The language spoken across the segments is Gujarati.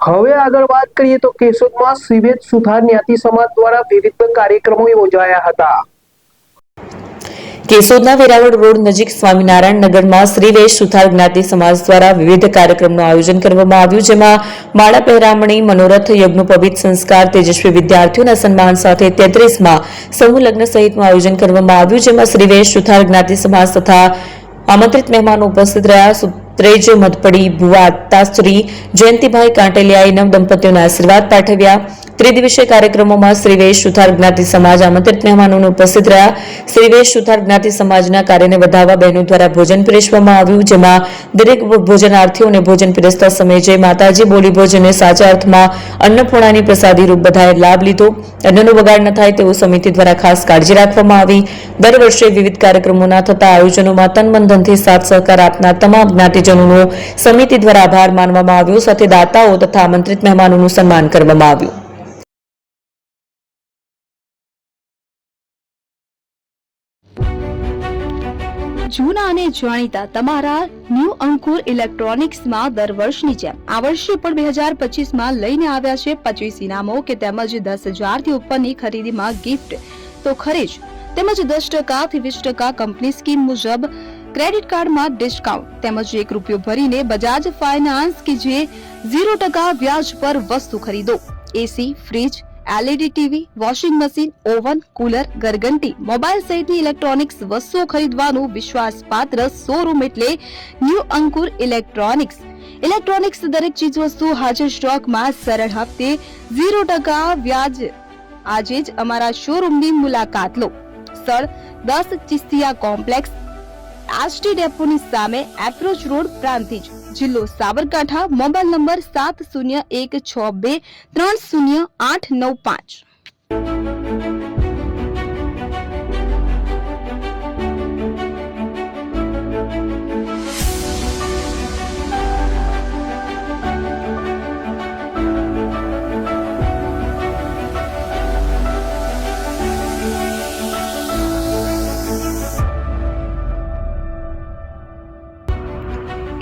હવે આગળ વાત કરીએ તો કેશોદમાં સીવેજ સુથાર જ્ઞાતિ સમાજ દ્વારા વિવિધ કાર્યક્રમો યોજાયા હતા। કેશોદના વેરાવળ રોડ નજીક સ્વામિનારાયણ નગરમાં શ્રીવેશ સુથાર જ્ઞાતિ સમાજ દ્વારા વિવિધ કાર્યક્રમનું આયોજન કરવામાં આવ્યું, જેમાં માળા પહેરામણી, મનોરથ, યજ્ઞોપવિત સંસ્કાર, તેજસ્વી વિદ્યાર્થીઓના સન્માન સાથે 33માં સમૂહ લગ્ન સહિતનું આયોજન કરવામાં આવ્યું, જેમાં શ્રીવેશ સુથાર જ્ઞાતિ સમાજ તથા આમંત્રિત મહેમાનો ઉપસ્થિત રહ્યા। સુત્રેજ મધપડી ભુવા તાશ્રી જયંતિભાઈ કાંટેલિયાએ નવ દંપતીઓના આશીર્વાદ પાઠવ્યા। ત્રિદિવસીય કાર્યક્રમોમાં શ્રીવેશ સુથાર જ્ઞાતિ સમાજ આમંત્રિત મહેમાનોને ઉપસ્થિત રહ્યા। શ્રીવેશ સુથાર જ્ઞાતિ સમાજના કાર્યને વધારવા બહેનો દ્વારા ભોજન પીરસવામાં આવ્યું, જેમાં દરેક ભોજનાર્થીઓને ભોજન પીરસતા સમયે જય માતાજી બોલી ભોજનને સાચા અર્થમાં અન્નપૂર્ણાની પ્રસાદી રૂપ બધાએ લાભ લીધો। અન્નનો બગાડ ન થાય તેવું સમિતિ દ્વારા ખાસ કાળજી રાખવામાં આવી। દર વર્ષે વિવિધ કાર્યક્રમોના થતા આયોજનોમાં તન મન ધનથી સાથ સહકાર આપનાર તમામ જ્ઞાતિજનોનો સમિતિ દ્વારા આભાર માનવામાં આવ્યો, સાથે દાતાઓ તથા આમંત્રિત મહેમાનોનું સન્માન કરવામાં આવ્યું। જૂના અને જાણીતા તમારા ન્યૂ અંકુર ઇલેક્ટ્રોનિક્સમાં દર વર્ષની જેમ આ વર્ષે પણ 2025માં લઈને આવ્યા છે 25 ઇનામો કે તેમજ 10,000 થી ઉપરની ખરીદીમાં ગિફ્ટ તો ખરી જ, તેમજ 10% થી 20% કંપની સ્કીમ મુજબ ક્રેડિટ કાર્ડમાં ડિસ્કાઉન્ટ, તેમજ ₹1 ભરીને બજાજ ફાઇનાન્સ કે જે 0% વ્યાજ પર વસ્તુ ખરીદો। AC, fridge, LED TV, washing machine, oven, cooler, ગરગંટી, મોબાઈલ સહિતની ઇલેક્ટ્રોનિક્સ વસ્તુઓ ખરીદવાનું વિશ્વાસપાત્ર શોરૂમ એટલે ન્યૂ અંકુર ઇલેક્ટ્રોનિક્સ। ઇલેક્ટ્રોનિક્સ દરેક ચીજ વસ્તુ હાજર સ્ટોકમાં સરળ હપ્તે 0% વ્યાજ। આજે જ અમારા શોરૂમની મુલાકાત લો। સ્થળ 10 ચિસ્તિયા કોમ્પ્લેક્સ, આષ્ટી ડેપોની સામે, એપ્રોચ રોડ, પ્રાંતિજ, જિલ્લો Sabarkantha. Mobile number 7016230895।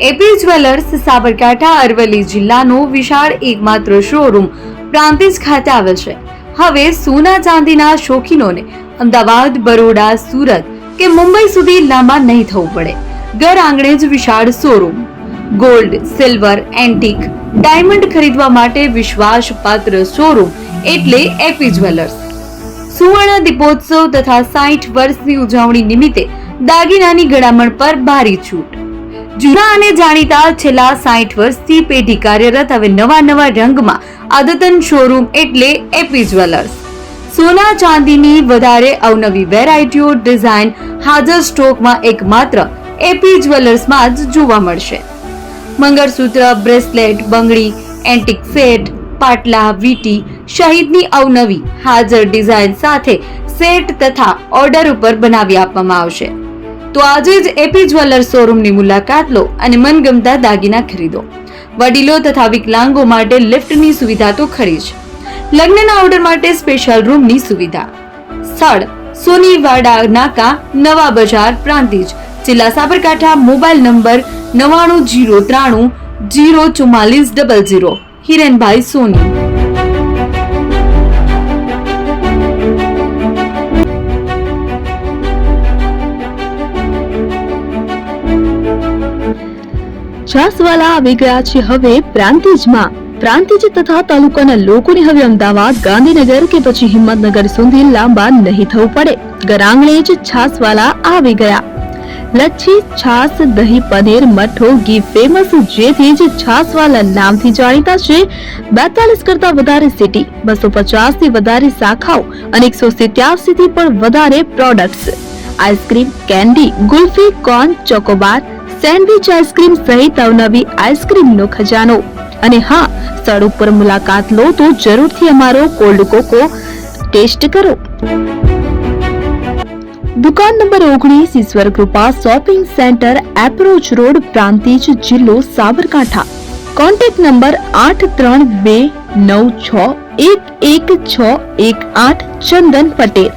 AP jewellers Sabarkantha Aravalli જિલ્લાનો વિશાળ એકમાત્ર શોરૂમ પ્રાંતિજ ખાતે આવેલ છે। હવે સોના ચાંદીના શોખીનોને અમદાવાદ, બરોડા, સુરત કે મુંબઈ સુધી લાંબા નહીં થવું પડે। ઘર આંગણે જ વિશાળ showroom. Gold, silver, antique, diamond ખરીદવા માટે વિશ્વાસપાત્ર શોરૂમ એટલે એપી જ્વેલર્સ। સુવર્ણ દીપોત્સવ તથા 60 વર્ષની ઉજવણી નિમિત્તે દાગીનાની ગળામણ પર ભારી છૂટ। જૂના અને જાણીતા છેલ્લા 60 વર્ષથી પેઢી કાર્યરત હવે નવા રંગમાં અદ્યતન શોરૂમ એટલે એપી જ્વેલર્સ। સોના ચાંદીની વધારે અવનવી વેરાયટીઓ, ડિઝાઇન હાજર સ્ટોકમાં એકમાત્ર એપી જ્વેલર્સમાં જ જોવા મળશે। મંગળસૂત્ર, બ્રેસલેટ, બંગડી, એન્ટિક સેટ, પાટલા, વીટી સહિતની અવનવી હાજર ડિઝાઇન સાથે સેટ તથા ઓર્ડર ઉપર બનાવી આપવામાં આવશે। તો આજે જ એપી જ્વેલર્સ શોરૂમની મુલાકાત લો અને મનગમતા દાગીના ખરીદો। વડીલો તથા વિકલાંગો માટે લિફ્ટની સુવિધા તો ખરી જ, લગ્નના ઓર્ડર માટે સ્પેશિયલ રૂમની સુવિધા। સ્થળ સોનીવાડા નાકા, નવા બજાર, પ્રાંતિજ, જિલ્લા સાબરકાંઠા। Mobile number 9903304400। હિરેનભાઈ સોની। છાસવાલા આવી ગયા છે હવે પ્રાંતિજમાં। પ્રાંતિજ તથા તાલુકાના લોકોને હવે અમદાવાદ, ગાંધીનગર કે પછી હિંમતનગર સુધી લાંબા નહીં થવું પડે। ઘર આંગણે જ છાસવાલા આવી ગયા। લચ્છી, છાસ, દહીં, પનીર, મઠો, ઘી ફેમસ, જેથી જ છાસવાલા નામથી જાણીતા છે। 42 કરતા વધારે સિટી, 250 થી વધારે શાખાઓ અને 187 થી પણ વધારે products. Ice cream, candy, kulfi, corn, Chocobar, sandwich ice cream સહિત અવનવી આઈસ્ક્રીમનો ખજાનો। અને હા, સ્થળ ઉપર મુલાકાત લો તો જરૂરથી અમારો કોલ્ડ કોકો ટેસ્ટ કરો। દુકાન number 19, Ishwar Krupa shopping center, approach road, Prantij, જિલ્લો સાબરકાંઠા। Contact number 8329611618 Chandan Patel.